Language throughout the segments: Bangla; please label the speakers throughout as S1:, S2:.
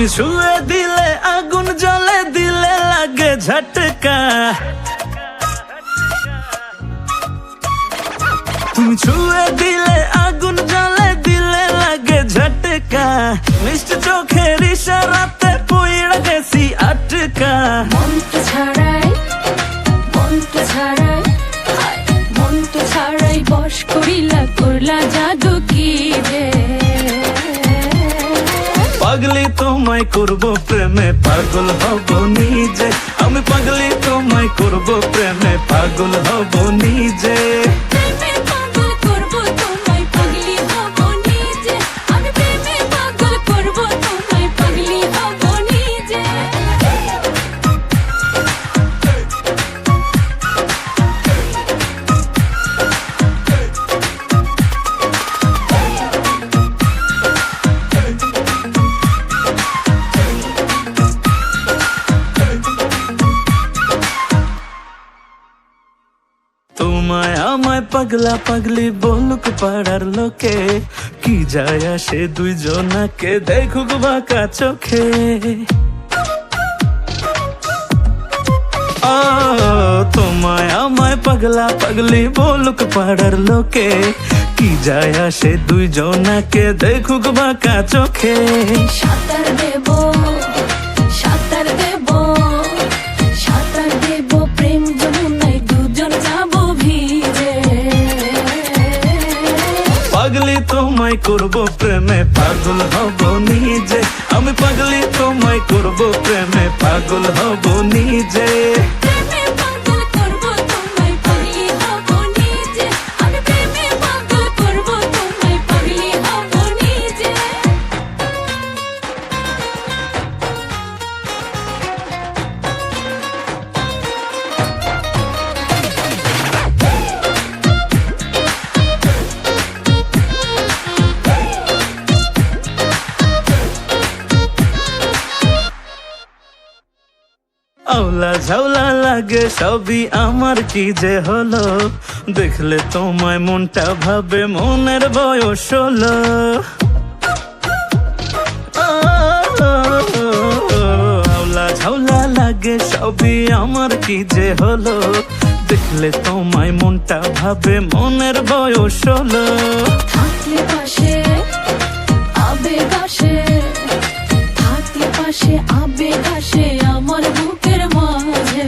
S1: তুমি ছুঁয়ে দিলে আগুন জ্বলে, দিলে লাগে ঝটকা। তুমি ছুঁয়ে দিলে আগুন জ্বলে, দিলে লাগে ঝটকা। মিষ্টি চোখের ইশারাতে পইড়া গেছি আটকা।
S2: মনটা ছাড়াই, মনটা ছাড়াই, মনটা ছাড়াই বশ করিলা, করলা জাদু কি রে।
S1: পাগলি তোমায় করবো প্রেমে, পাগল হব নিজে। আমি পাগলি তোমায় করবো প্রেমে, পাগল হব নিজে।
S2: প্রেমে পাগল করবো তোমায়, পাগলি হব নিজে। আমি প্রেমে পাগল করবো তোমায়, পাগলি হব নিজে।
S1: তোমায় আমায় পাগলা পাগলি বলুক পাড়ার লোকে, কি যায় আসে দুইজনাকে দেখুক বাঁকা চোখে। ও তোমায় আমায় পাগলা পাগলি বলুক পাড়ার লোকে, কি যায় আসে দুইজনাকে দেখুক বাঁকা চোখে।
S2: সাঁতার দেব, সাঁতার দেব, সাঁতার দেব প্রেম যমুনায়, দুজন যাবো ভিজে।
S1: পাগলি তোমায় করবো প্রেমে, পাগল হব নিজে। আমি পাগলি তোমায় করবো প্রেমে, পাগল হব নিজে।
S2: প্রেমে পাগল করবো তোমায়, পাগলি হব নিজে। আমি প্রেমে পাগল করবো তোমায়, পাগলি হব নিজে।
S1: আওলা ঝাউলা লাগে সবই আমার, কি যে হলো দেখলে তোমায় মনটা ভাবে মনের বয়স হলো। আওলা ঝাউলা লাগে সবই আমার, কি যে হলো দেখলে তোমায় মনটা ভাবে মনের বয়স হলো।
S2: থাকলে পাশে আবেগ আসে, থাকলে পাশে আবেগ আসে আমার বুকের মাঝে।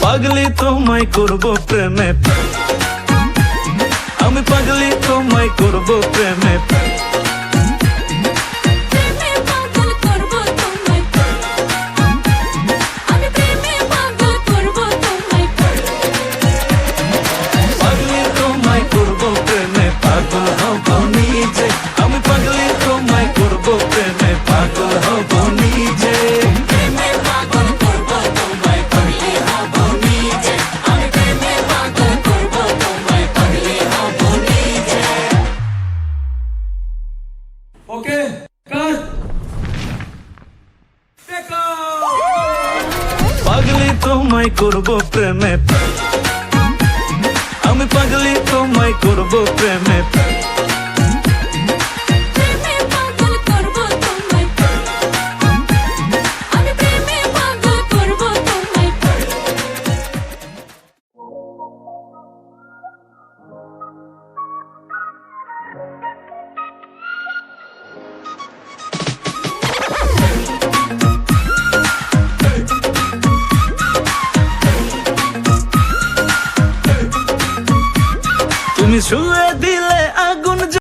S1: পাগলি তোমায় করবো প্রেমে, আমি পাগলি তোমায় করবো প্রেমে।
S2: প্রেমে পাগল করবো তোমায়, আমি প্রেমে পাগল করবো তোমায়।
S1: পাগলি তোমায় করবো প্রেমে, পাগল হব নিজে। আমি পাগলি তোমায় করবো প্রেমে, পাগল হব নিজে। প্রেমে পাগল করবো তোমায়, পাগলি হব নিজে। আমি প্রেমে পাগল করবো তোমায়, পাগলি হব নিজে।
S3: ওকে কাট
S1: পাগলি তোমায় করবো প্রেমে, আমি পাগলি তোমায় করবো প্রেমে।
S2: প্রেমে পাগল করবো তোমায়, আমি প্রেমে পাগল করবো তোমায়।
S1: তুমি ছুঁয়ে দিলে